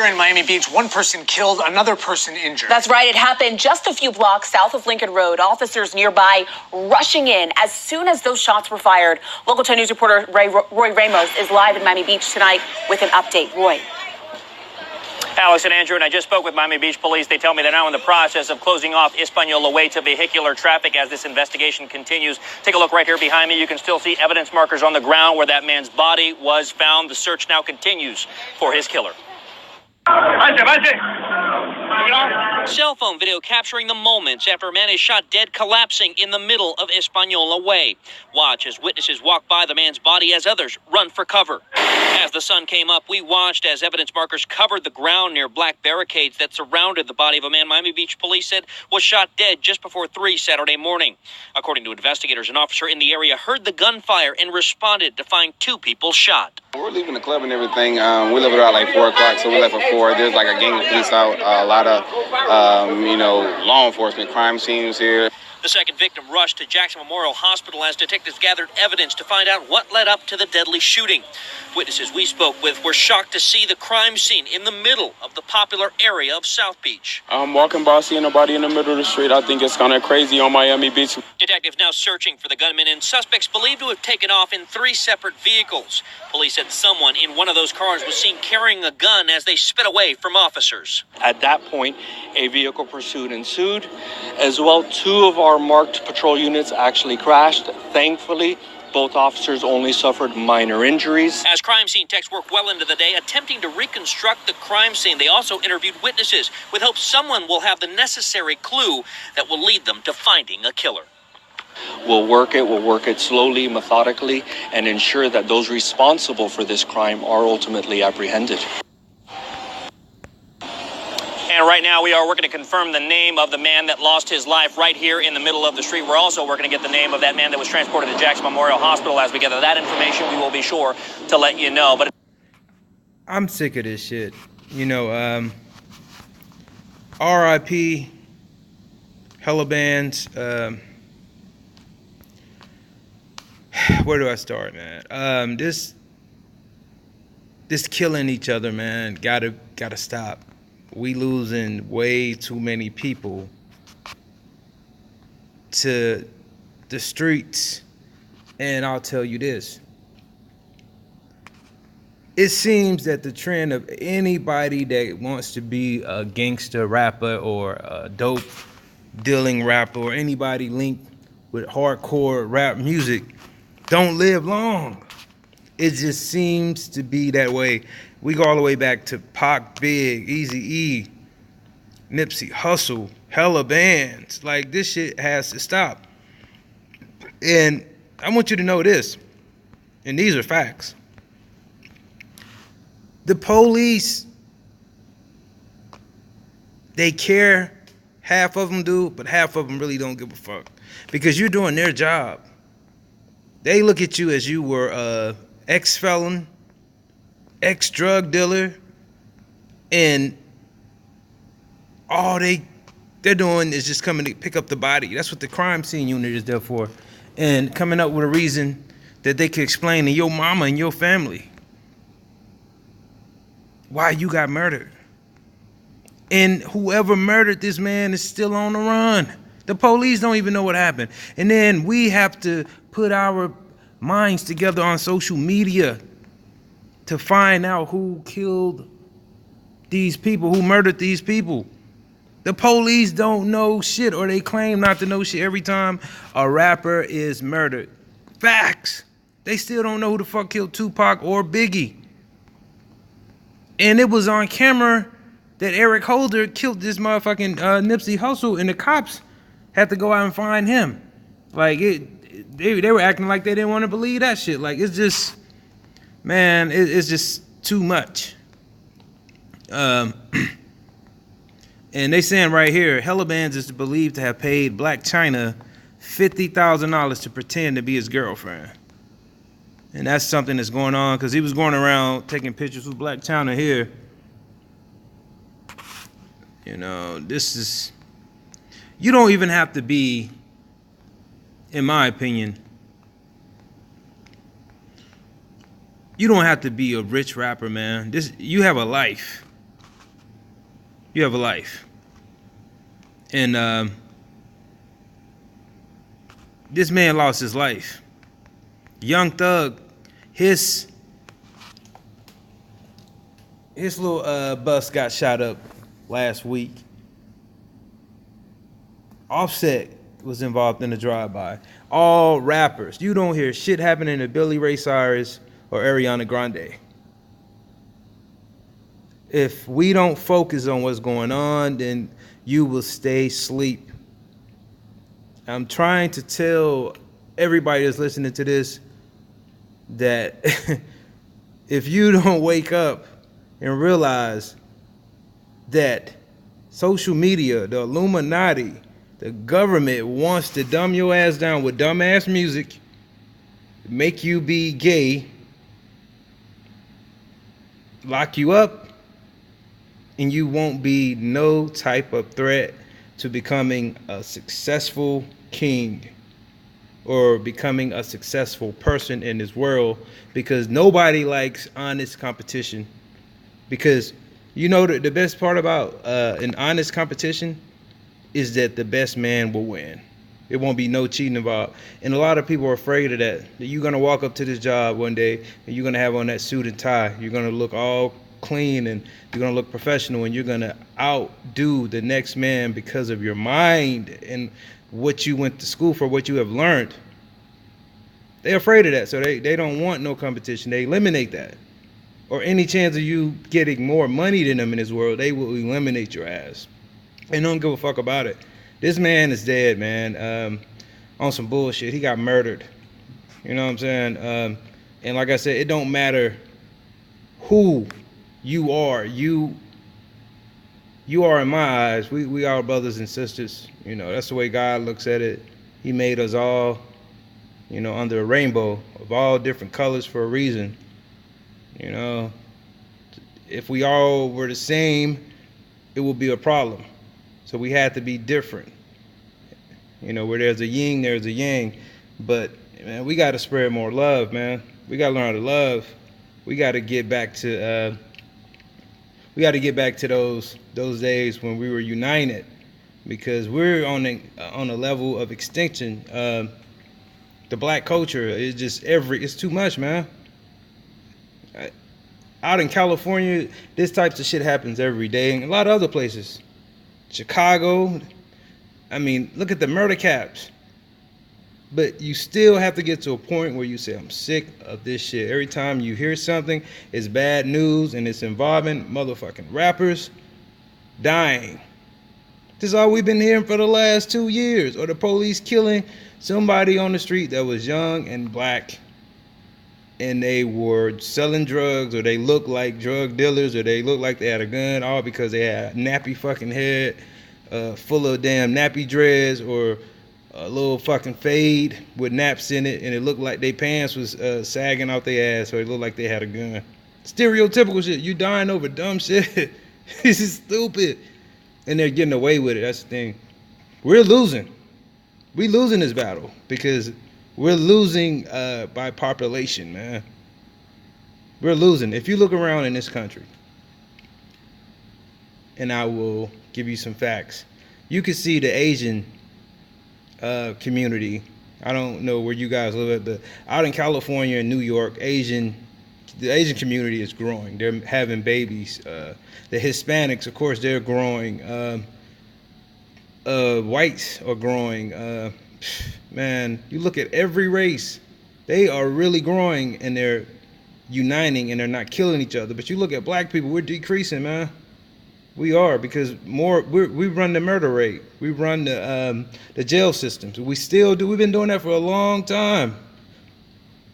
In Miami Beach, one person killed, another person injured. That's right. It happened just a few blocks south of Lincoln Road. Officers nearby rushing in as soon as those shots were fired. Local 10 News reporter Roy Ramos is live in Miami Beach tonight with an update. Roy. Alex and Andrew, and I just spoke with Miami Beach police. They tell me they're now in the process of closing off Española Way to vehicular traffic as this investigation continues. Take a look right here behind me. You can still see evidence markers on the ground where that man's body was found. The search now continues for his killer. Cell phone video capturing the moments after a man is shot dead collapsing in the middle of Española Way. Watch as witnesses walk by the man's body as others run for cover. As the sun came up, we watched as evidence markers covered the ground near black barricades that surrounded the body of a man Miami Beach police said was shot dead just before 3 Saturday morning. According to investigators, an officer in the area heard the gunfire and responded to find 2 people shot. We're leaving the club and everything. We live around like 4 o'clock, so we left at 4. There's like a gang of police out, a lot of, law enforcement, crime scenes here. The second victim rushed to Jackson Memorial Hospital as detectives gathered evidence to find out what led up to the deadly shooting. Witnesses we spoke with were shocked to see the crime scene in the middle of the popular area of South Beach. I'm walking by, seeing nobody in the middle of the street. I think it's kind of crazy on Miami Beach. Detectives now searching for the gunman and suspects believed to have taken off in 3 separate vehicles. Police said someone in one of those cars was seen carrying a gun as they sped away from officers. At that point, a vehicle pursuit ensued. As well, 2 of our marked patrol units actually crashed. Thankfully, both officers only suffered minor injuries. As crime scene techs work well into the day attempting to reconstruct the crime scene, they also interviewed witnesses with hope someone will have the necessary clue that will lead them to finding a killer. We'll work it slowly, methodically, and ensure that those responsible for this crime are ultimately apprehended. And right now we are working to confirm the name of the man that lost his life right here in the middle of the street. We're also working to get the name of that man that was transported to Jackson Memorial Hospital. As we gather that information, we will be sure to let you know. But I'm sick of this shit. R.I.P. Hellabandz. Where do I start, man? This killing each other, man, gotta stop. We losing way too many people to the streets. And I'll tell you this. It seems that the trend of anybody that wants to be a gangster rapper or a dope dealing rapper or anybody linked with hardcore rap music don't live long. It just seems to be that way. We go all the way back to Pac, Big, Eazy-E, Nipsey Hussle, Hellabandz. Like, this shit has to stop. And I want you to know this, and these are facts. The police, they care. Half of them do, but half of them really don't give a fuck. Because you're doing their job. They look at you as you were a ex-felon, ex-drug dealer, and all they're doing is just coming to pick up the body. That's what the crime scene unit is there for. And coming up with a reason that they can explain to your mama and your family why you got murdered. And whoever murdered this man is still on the run. The police don't even know what happened. And then we have to put our minds together on social media to find out who killed these people, who murdered these people. The police don't know shit, or they claim not to know shit every time a rapper is murdered. Facts. They still don't know who the fuck killed Tupac or Biggie. And it was on camera that Eric Holder killed this motherfucking Nipsey Hussle, and the cops had to go out and find him. Like, they were acting like they didn't want to believe that shit. Like, it's just, man, it's just too much. And they saying right here, Hellabandz is believed to have paid Blac Chyna $50,000 to pretend to be his girlfriend. And that's something that's going on, because he was going around taking pictures with Blac Chyna here. This is, you don't even have to be, in my opinion, you don't have to be a rich rapper, man. You have a life. You have a life. And this man lost his life. Young Thug, his little bus got shot up last week. Offset was involved in the drive-by. All rappers. You don't hear shit happening to Billy Ray Cyrus or Ariana Grande. If we don't focus on what's going on, then you will stay asleep. I'm trying to tell everybody that's listening to this that if you don't wake up and realize that social media, the Illuminati, the government wants to dumb your ass down with dumbass music, make you be gay, lock you up, and you won't be no type of threat to becoming a successful king or becoming a successful person in this world, because nobody likes honest competition. Because you know the best part about an honest competition is that the best man will win. It won't be no cheating involved. And a lot of people are afraid of that. That you're gonna walk up to this job one day and you're gonna have on that suit and tie. You're gonna look all clean and you're gonna look professional, and you're gonna outdo the next man because of your mind and what you went to school for, what you have learned. They're afraid of that, so they don't want no competition. They eliminate that. Or any chance of you getting more money than them in this world, they will eliminate your ass. They don't give a fuck about it. This man is dead, man, on some bullshit. He got murdered. You know what I'm saying? And like I said, it don't matter who you are. You are, in my eyes, we are brothers and sisters. You know, that's the way God looks at it. He made us all, you know, under a rainbow of all different colors for a reason. You know, if we all were the same, it would be a problem. So we had to be different. You know, where there's a yin, there's a yang. But man, we got to spread more love, man. We got to learn how to love. We got to get back to those days when we were united, because we're on a level of extinction. The black culture is just it's too much, man. Out in California, this types of shit happens every day, and a lot of other places. Chicago, I mean, look at the murder caps. But you still have to get to a point where you say, I'm sick of this shit. Every time you hear something, it's bad news and it's involving motherfucking rappers dying. This is all we've been hearing for the last 2 years. Or the police killing somebody on the street that was young and black, and they were selling drugs, or they looked like drug dealers, or they looked like they had a gun, all because they had a nappy fucking head full of damn nappy dreads, or a little fucking fade with naps in it, and it looked like their pants was sagging out their ass, or it looked like they had a gun. Stereotypical shit. You dying over dumb shit. This is stupid. And they're getting away with it. That's the thing. We're losing. We're losing this battle because we're losing by population, man. We're losing. If you look around in this country, and I will give you some facts, you can see the Asian community. I don't know where you guys live at, but out in California and New York, the Asian community is growing. They're having babies. The Hispanics, of course, they're growing. Whites are growing. Man, you look at every race, they are really growing, and they're uniting, and they're not killing each other. But you look at black people, we're decreasing, man. We are, because we run the murder rate. We run the jail systems. We still do. We've been doing that for a long time.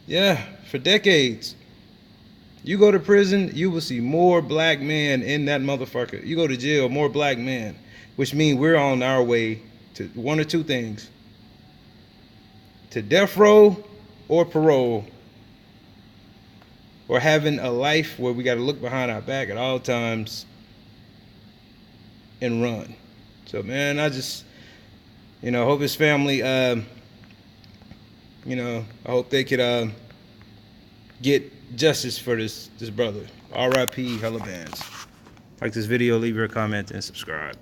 Yeah, for decades. You go to prison, you will see more black men in that motherfucker. You go to jail, more black men, which means we're on our way to one or two things: to death row or parole, or having a life where we got to look behind our back at all times and run. So, man, I just, hope his family, I hope they could get justice for this brother. R.I.P. Hellabandz. Like this video, leave your comment, and subscribe.